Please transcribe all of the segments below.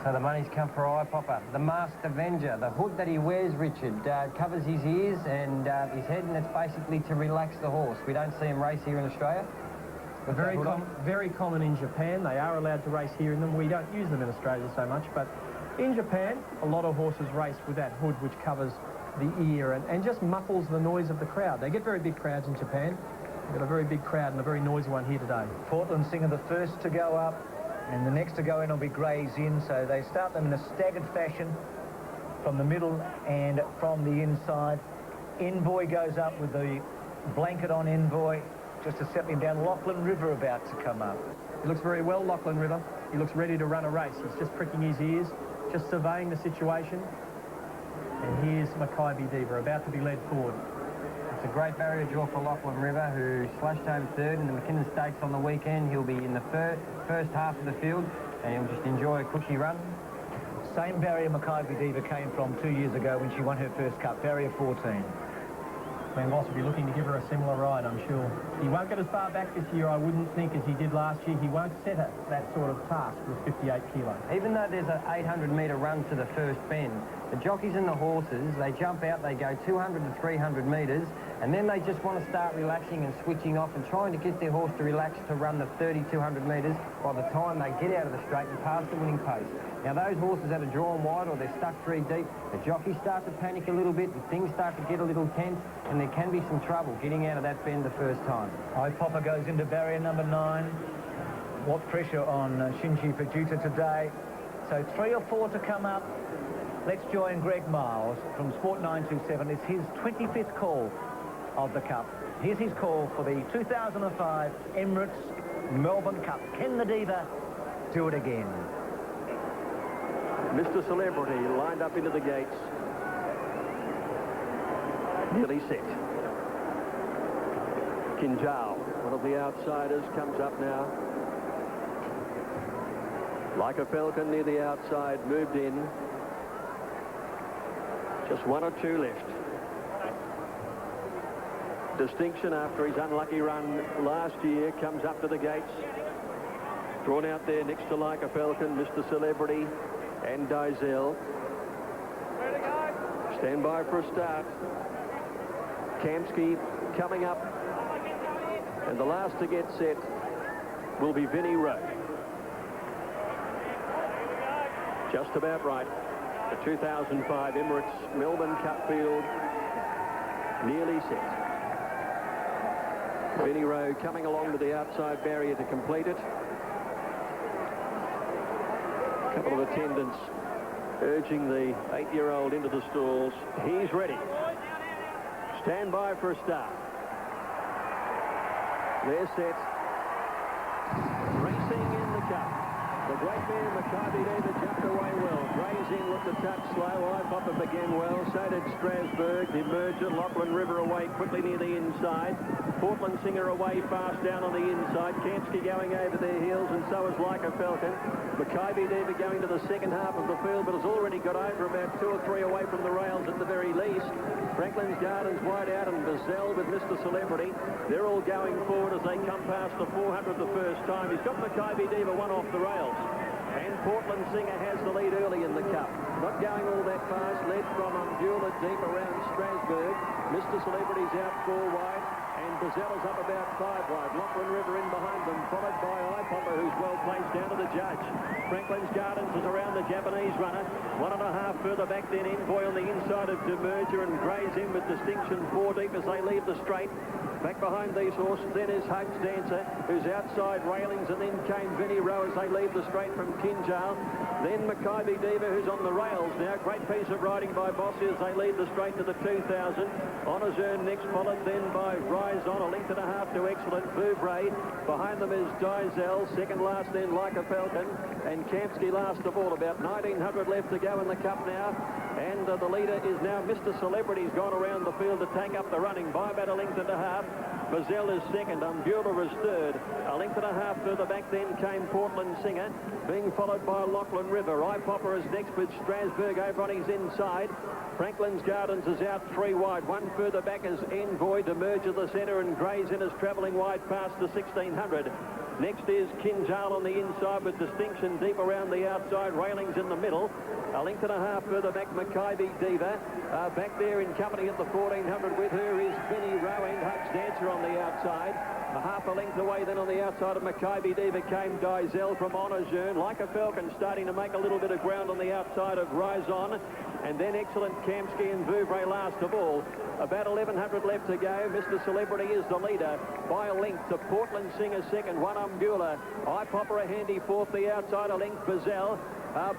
So the money's come for Eye Popper. The Masked Avenger. The hood that he wears, Richard, covers his ears and his head, and it's basically to relax the horse. We don't see him race here in Australia. Very common in Japan. They are allowed to race here in them. We don't use them in Australia so much, but in Japan, a lot of horses race with that hood which covers the ear and just muffles the noise of the crowd. They get very big crowds in Japan. We've got a very big crowd and a very noisy one here today. Portland Singer the first to go up, and the next to go in will be Gray's Inn, so they start them in a staggered fashion from the middle and from the inside. Envoy goes up with the blanket on Envoy, just to settle him down. Lachlan River about to come up. He looks very well, Lachlan River. He looks ready to run a race. He's just pricking his ears, just surveying the situation. And here's Makybe Diva about to be led forward. It's a great barrier draw for Lachlan River, who slashed home third in the McKinnon Stakes on the weekend. He'll be in the first half of the field, and he'll just enjoy a cushy run. Same barrier Makybe Diva came from 2 years ago when she won her first cup, barrier 14. Glenn Ross will be looking to give her a similar ride, I'm sure. He won't get as far back this year, I wouldn't think, as he did last year. He won't set that sort of task with 58 kilos. Even though there's an 800-metre run to the first bend, the jockeys and the horses, they jump out, they go 200 to 300 metres, and then they just want to start relaxing and switching off and trying to get their horse to relax to run the 200 metres by the time they get out of the straight and past the winning pace. Now, those horses that are drawn wide or they're stuck 3 deep, the jockeys start to panic a little bit and things start to get a little tense, and there can be some trouble getting out of that bend the first time. Eye Popper goes into barrier number 9. What pressure on Shinji Fujita today. So 3 or 4 to come up. Let's join Greg Miles from Sport 927. It's his 25th call of the Cup. Here's his call for the 2005 Emirates Melbourne Cup. Can the Diva do it again? Mr. Celebrity lined up into the gates. Nearly set. Kinjal, one of the outsiders, comes up now. Like a Falcon near the outside, moved in. Just 1 or 2 left. Distinction after his unlucky run last year comes up to the gates. Drawn out there next to Like a Falcon, Mr. Celebrity and Dizel. Stand by for a start. Kamsky coming up. And the last to get set will be Vinnie Rowe. Just about right. The 2005 Emirates Melbourne Cup field nearly set. Vinnie Rowe coming along to the outside barrier to complete it. A couple of attendants urging the 8-year-old into the stalls. He's ready. Stand by for a start. They're set. Racing in the cup. The great man, Makybe Diva, jumped away well. Gray's Inn looked a touch slow. Eye Popper began well. So did Strasbourg. The Emerger, Lachlan River away quickly near the inside. Portland Singer away fast down on the inside. Kamsky going over their heels, and so is Like a Falcon. Makybe Diva going to the second half of the field, but has already got over about 2 or 3 away from the rails at the very least. Franklin's Gardens wide out, and Bazell with Mr. Celebrity. They're all going forward as they come past the 400 the first time. He's got Makybe Diva 1 off the rails. And Portland Singer has the lead early in the Cup. Not going all that fast, led from Ambula deep around Strasbourg. Mr. Celebrity's out 4 wide, and Bazella's up about 5 wide. Lachlan River in behind them, followed by Eye Popper, who's well placed down to the judge. Franklin's Gardens is around the Japanese runner. 1.5 further back then, Envoy on the inside of Demerger, and Gray's in with distinction 4 deep as they leave the straight. Back behind these horses then is Hugs Dancer, who's outside railings, and then came Vinnie Rowe as they leave the straight from Kinjal. Then Makybe Diva, who's on the rails now. Great piece of riding by Bossy as they lead the straight to the 2,000. Honours Earned next, followed then by Rise On, 1.5 lengths to Excellent. Vouvray. Behind them is Dizel. Second last then Like a Falcon. And Kamsky last of all. About 1,900 left to go in the Cup now. And the leader is now Mr. Celebrity's gone around the field to take up the running by about 1.5 lengths. Bazell is second, Ambula is third. 1.5 lengths further back then came Portland Singer, being followed by Lachlan River. Eye Popper is next with Strasbourg over on his inside. Franklin's Gardens is out 3 wide. 1 further back is Envoy. Demerger the centre, and Gray's Inn is travelling wide past the 1,600. Next is Kinjal on the inside with Distinction deep around the outside. Railings in the middle. A length and a half further back, Makybe Diva. Back there in company at the 1400 with her is Vinnie Rowe and Huck's Dancer on the outside. A half a length away then on the outside of Makybe Diva came Dizel from Honourjeune. Like a Falcon starting to make a little bit of ground on the outside of Rise On. And then excellent Kamsky and Vouvray last of all. About 1100 left to go. Mr. Celebrity is the leader by a length to Portland Singer second. One Umbula. Eye Popper a handy fourth. The outside a length Bazelle.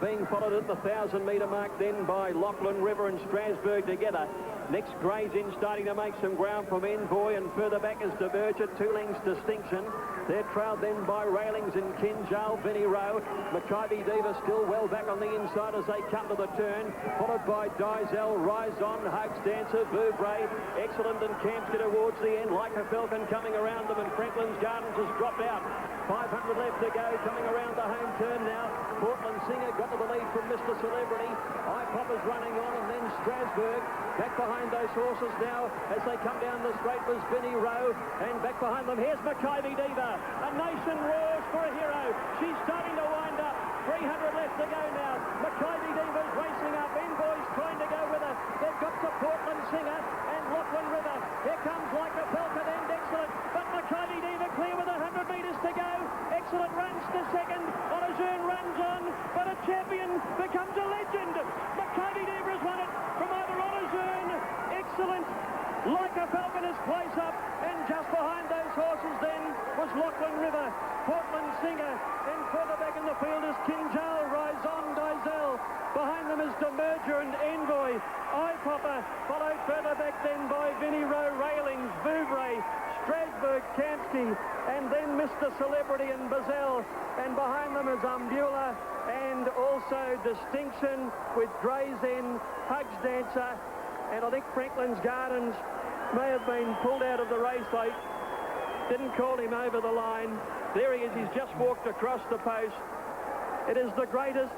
Being followed at the 1,000-metre mark then by Lachlan River and Strasbourg together. Next, Gray's in, starting to make some ground from Envoy, and further back is Divergent, 2 lengths Distinction. They're trailed then by Railings and Kinjal, Vinnie Rowe. Makybe Diva still well back on the inside as they come to the turn, followed by Dizel, Rise On, Hugs Dancer, Vouvray, Excellent and Kamsky towards the end. Like a Falcon coming around them, and Franklin's Gardens has dropped out. 500 left to go, coming around the home turn now. Portland Singer got to the lead from Mr. Celebrity. Eye Popper's running on, and then Strasbourg. Back behind those horses now as they come down the straight was Vinnie Rowe, and back behind them here's Makybe Diva. A nation roars for a hero. She's starting to wind up. 300 left to go now. Makybe Diva's racing up. Envoy's trying to go with her. They've got to Portland Singer and Lachlan River. Here comes Like a Falcon and Excellent, but Makybe Diva clear with 100 metres to go. Excellent runs to second. Honourjeune runs on, but a champion becomes a legend. Makybe Diva has won it from either Honourjeune, Excellent, Like a Falcon is place up, and just behind those horses then was Lachlan River, Portland Singer, and further back in the field is Kinjal, Rise On, Dizel. Behind them is Demerger and Envoy. Eye Popper, followed further back then by Vinnie Rowe, Railings, Vouvray, Strasbourg, Kamsky, and then Mr. Celebrity and Bazelle. And behind them is Umbula and also Distinction with Gray's End, Hugs Dancer, and I think Franklin's Gardens may have been pulled out of the race. They didn't call him over the line. There he is. He's just walked across the post. It is the greatest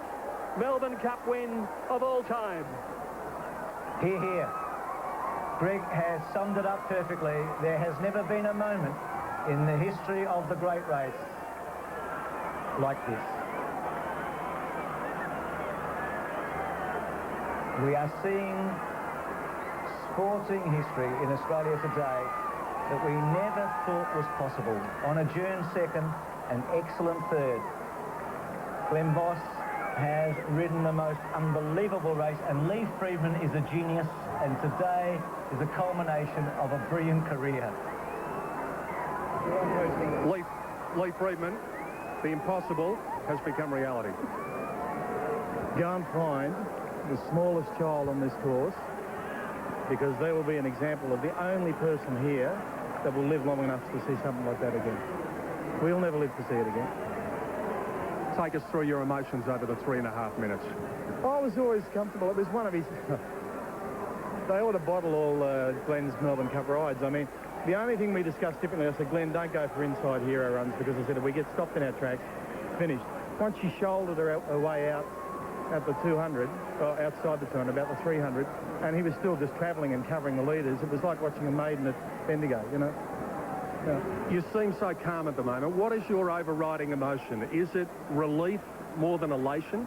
Melbourne Cup win of all time. Hear, hear. Greg has summed it up perfectly. There has never been a moment in the history of the great race like this. We are seeing sporting history in Australia today that we never thought was possible. Honourjeune second, an excellent third. Glenn Voss has ridden the most unbelievable race, and Lee Friedman is a genius, and today is a culmination of a brilliant career. Lee Friedman, the impossible has become reality. Go and find the smallest child on this course, because they will be an example of the only person here that will live long enough to see something like that again. We'll never live to see it again. Take us through your emotions over the 3.5 minutes. I was always comfortable. It was one of his... They ought to bottle all Glenn's Melbourne Cup rides. I mean, the only thing we discussed differently, I said, Glenn, don't go for inside hero runs, because I said, if we get stopped in our tracks, finished. Once she shouldered her way out at the 200, or outside the 200, about the 300, and he was still just travelling and covering the leaders. It was like watching a maiden at Bendigo, you know. Yeah. You seem so calm at the moment. What is your overriding emotion? Is it relief more than elation?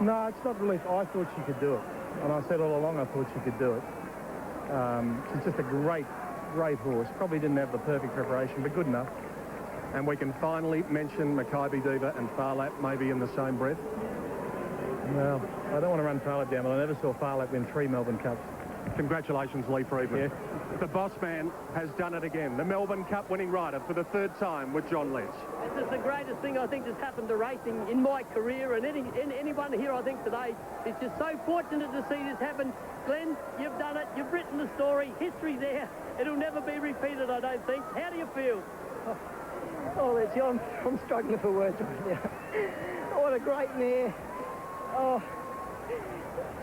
No, it's not relief. I thought she could do it. And I said all along I thought she could do it. She's just a great, great horse. Probably didn't have the perfect preparation, but good enough. And we can finally mention Makybe Diva and Farlap maybe in the same breath? Well, I don't want to run Farlap down, but I never saw Farlap win 3 Melbourne Cups. Congratulations, Lee Friedman. Yeah. The boss man has done it again. The Melbourne Cup winning rider for the 3rd time with John Les. This is the greatest thing I think that's happened to racing in my career, and anyone here I think today is just so fortunate to see this happen. Glenn, you've done it. You've written the story. History's there. It'll never be repeated, I don't think. How do you feel? Oh, let's see, I'm struggling for words right now. What a great mare. Oh,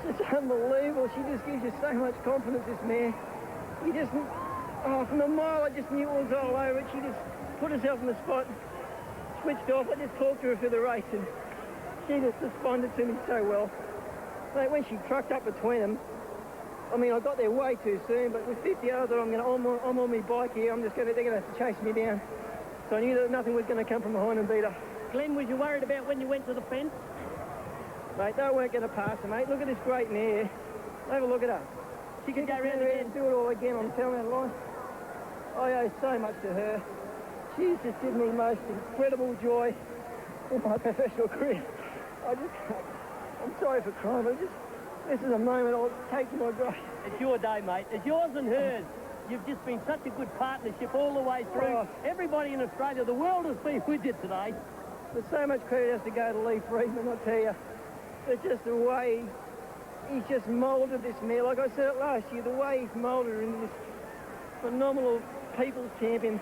it's just unbelievable. She just gives you so much confidence, this mare. You just, from a mile, I just knew it was all over. She just put herself in the spot, switched off. I just talked to her for the race, and she just responded to me so well. Like when she trucked up between them, I mean, I got there way too soon, but with 50 hours that I'm on my bike here, they're going to have to chase me down. So I knew that nothing was going to come from behind and beat her. Glenn, was you worried about when you went to the fence? Mate, they weren't going to pass her, mate. Look at this great mare. Have a look at her. She can go round there again. and do it all again, I'm telling you, Lon. I owe so much to her. She's just given me the most incredible joy in my professional career. I'm sorry for crying, but this is a moment I'll take to my grave. It's your day, mate. It's yours and hers. You've just been such a good partnership all the way through. Oh. Everybody in Australia, the world has been with you today. But so much credit has to go to Lee Friedman, I tell you. It's just the way he's just moulded this mare. Like I said it last year, the way he's moulded her into this phenomenal people's champion.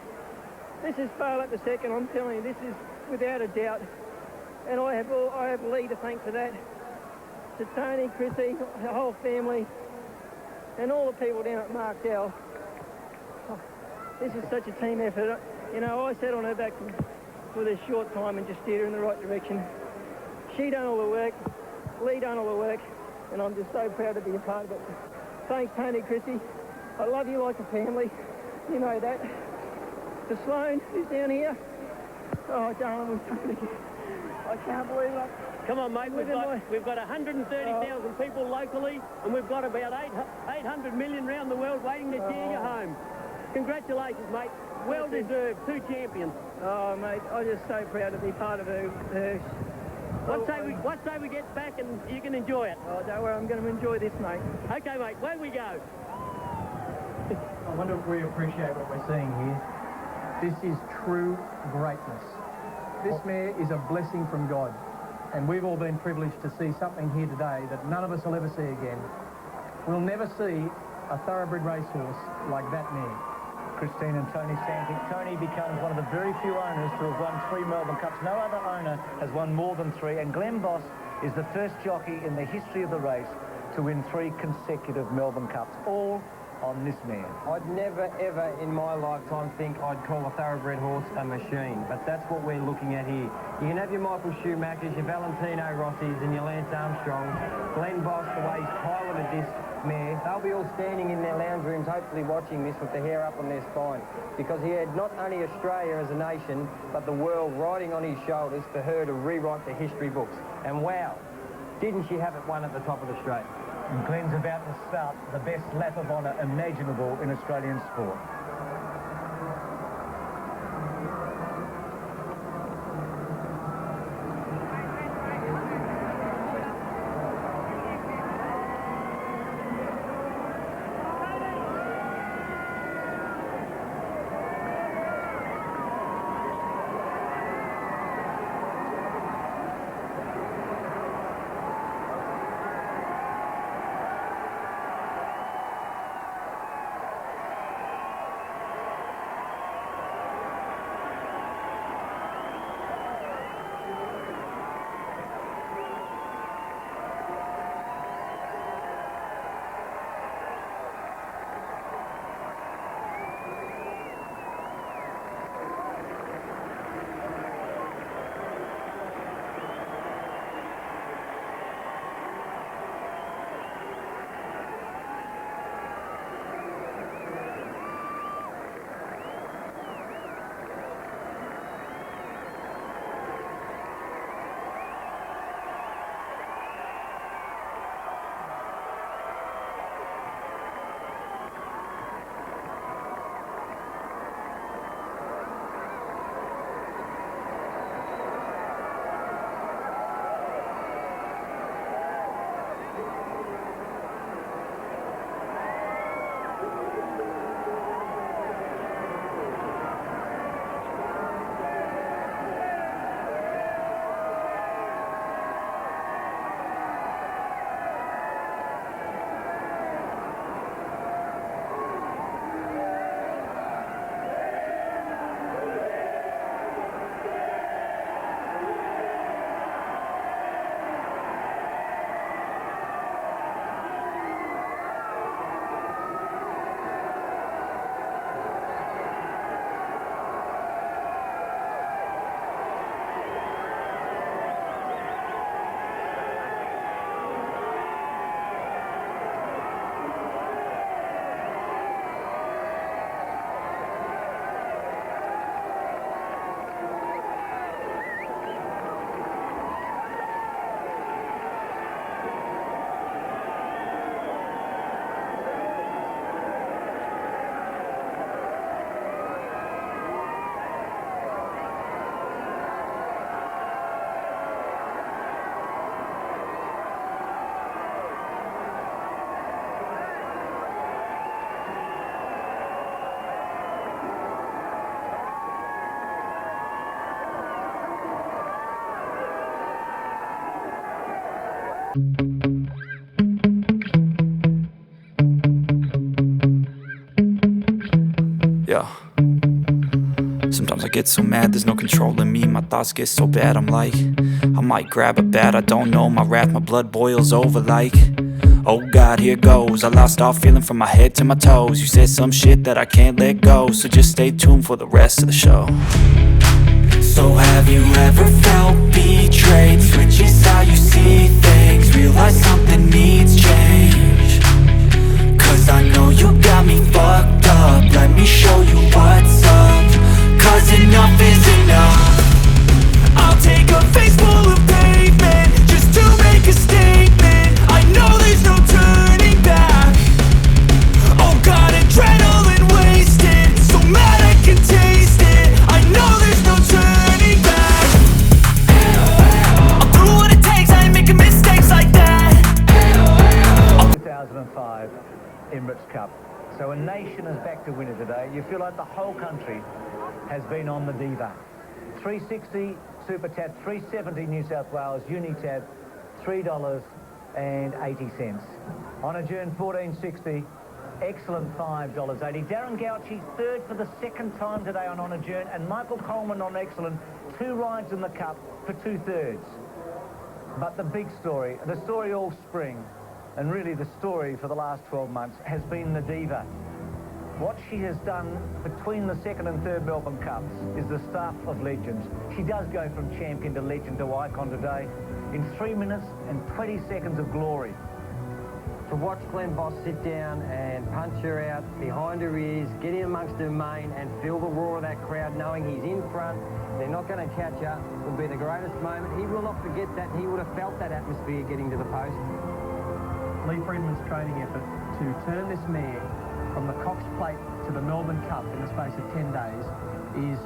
This is far up the second, I'm telling you. This is without a doubt. And I have Lee to thank for that. To Tony, Chrissy, the whole family, and all the people down at Markdale. Oh, this is such a team effort. You know, I sat on her back for this short time and just steered her in the right direction. She done all the work, Lee done all the work, and I'm just so proud to be a part of it. Thanks, Tony, Chrissy. I love you like a family. You know that. To Sloane, who's down here. Oh, darling, I can't believe it. Come on, mate. We've got 130,000 people locally, and we've got about 800 million around the world waiting to cheer you home. Congratulations, mate. Well deserved. 2 champions. Oh, mate, I'm just so proud to be part of her. What say we get back and you can enjoy it? Oh, don't worry, I'm going to enjoy this, mate. Okay, mate. Where we go? I wonder if we appreciate what we're seeing here. This is true greatness. This mare is a blessing from God. And we've all been privileged to see something here today that none of us will ever see again. We'll never see a thoroughbred racehorse like that mare. Christine and Tony Santic. Tony becomes one of the very few owners to have won 3 Melbourne Cups. No other owner has won more than 3, and Glenn Boss is the first jockey in the history of the race to win 3 consecutive Melbourne Cups, all on this mare. I'd never, ever in my lifetime think I'd call a thoroughbred horse a machine, but that's what we're looking at here. You can have your Michael Schumachers, your Valentino Rossi's, and your Lance Armstrongs. Glenn Boss, the way he's piloted this mare, they'll be all standing in their lounge rooms hopefully watching this with the hair up on their spine, because he had not only Australia as a nation, but the world riding on his shoulders for her to rewrite the history books. And wow, didn't she have it won at the top of the straight? And Glenn's about to start the best lap of honour imaginable in Australian sport. Yeah. Sometimes I get so mad, there's no controlling me. My thoughts get so bad, I'm like, I might grab a bat, I don't know. My wrath, my blood boils over like, oh God, here goes. I lost all feeling from my head to my toes. You said some shit that I can't let go, so just stay tuned for the rest of the show. So have you ever felt betrayed? Switches how you see things, realize something needs change. Cause I know you got me fucked up, let me show you what's up. Cause enough is enough. I'll take a face full of pavement just to make a statement. I know there's no turning back. Oh God, adrenaline wasted, so mad I can taste it. I know there's no turning back. I'll do what it takes, I ain't making mistakes like that. 2005 Emirates Cup. So a nation is back to winner today. You feel like the whole country has been on the Diva. 360 Super Tab, 370 New South Wales Unitab, $3.80. On adjourn 1460, excellent $5.80. Darren Gauci third for the second time today on adjourn, and Michael Coleman on excellent, 2 rides in the Cup for 2/3. But the big story, the story all spring, and really the story for the last 12 months, has been the Diva. What she has done between the second and third Melbourne Cups is the stuff of legends. She does go from champion to legend to icon today in 3 minutes and 20 seconds of glory. To watch Glenn Boss sit down and punch her out behind her ears, get in amongst her mane and feel the roar of that crowd, knowing he's in front, they're not going to catch her, will be the greatest moment. He will not forget that. He would have felt that atmosphere getting to the post. Lee Friedman's training effort to turn this mare from the Cox Plate to the Melbourne Cup in the space of 10 days is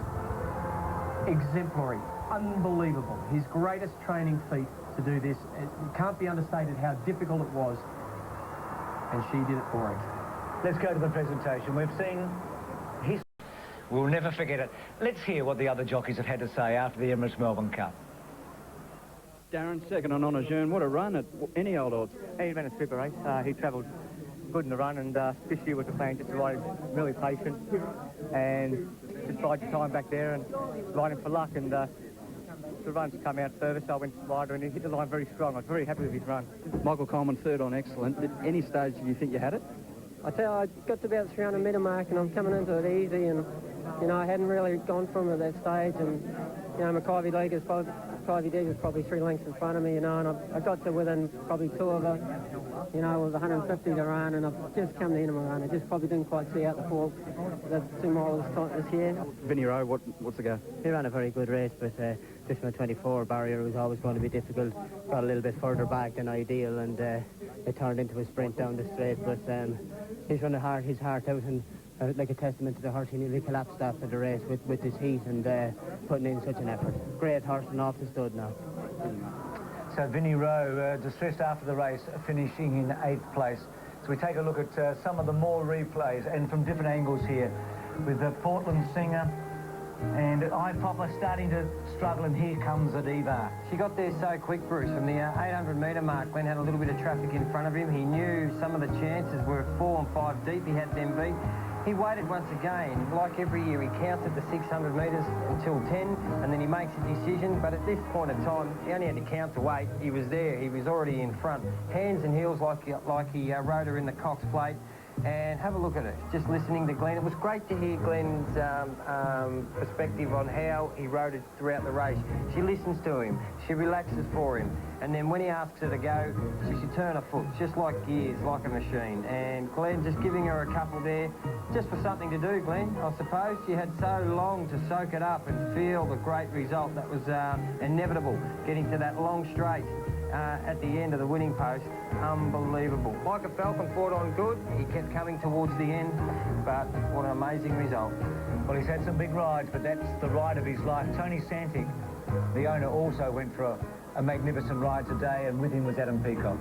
exemplary, unbelievable. His greatest training feat to do this, it can't be understated how difficult it was, and she did it for him. Let's go to the presentation. We've seen his... We'll never forget it. Let's hear what the other jockeys have had to say after the Emirates Melbourne Cup. Darren, second on Honourjeune. What a run at any old odds. He ran a super race. He travelled good in the run, and this year was the plan just to ride him really patient and just bide your time back there and ride him for luck. And the run's come out further, so I went wider and he hit the line very strong. I was very happy with his run. Michael Coleman third on excellent. At any stage did you think you had it? I tell you, I got to about the 300 metre mark and I'm coming into it easy, and you know, I hadn't really gone from it at that stage, and you know, Makybe was probably 3 lengths in front of me, you know, and I got to within probably 2 of her, you know, with 150 to run, and I've just come to the end of my run. I just probably didn't quite see out the 2 miles this year. Vinnie Rowe, what's the go? He ran a very good race, but just from a 24 barrier was always going to be difficult. Got a little bit further back than ideal, and it turned into a sprint down the straight, but he's run his heart out, and like a testament to the horse. He nearly collapsed after the race with his heat and putting in such an effort. Great horse and off the stud now. So Vinnie Rowe, distressed after the race, finishing in 8th place. So we take a look at some of the more replays and from different angles here with the Portland Singer and Eye Popper starting to struggle, and here comes the Diva. She got there so quick, Bruce. From the 800 metre mark, Glenn had a little bit of traffic in front of him. He knew some of the chances were 4 and 5 deep. He had them beat. He waited once again. Like every year, he counts at the 600 metres until 10, and then he makes a decision. But at this point in time, he only had to count to 8. He was there. He was already in front. Hands and heels like he rode her in the Cox Plate. And have a look at it. Just listening to Glenn. It was great to hear Glenn's perspective on how he rode it throughout the race. She listens to him. She relaxes for him. And then when he asks her to go, she should turn her foot, just like gears, like a machine. And Glenn just giving her a couple there, just for something to do, Glenn, I suppose. She had so long to soak it up and feel the great result that was inevitable, getting to that long straight. At the end of the winning post, unbelievable. Micah Falcon fought on good. He kept coming towards the end, but what an amazing result. Well, he's had some big rides, but that's the ride of his life. Tony Santic, the owner, also went for a magnificent ride today, and with him was Adam Peacock.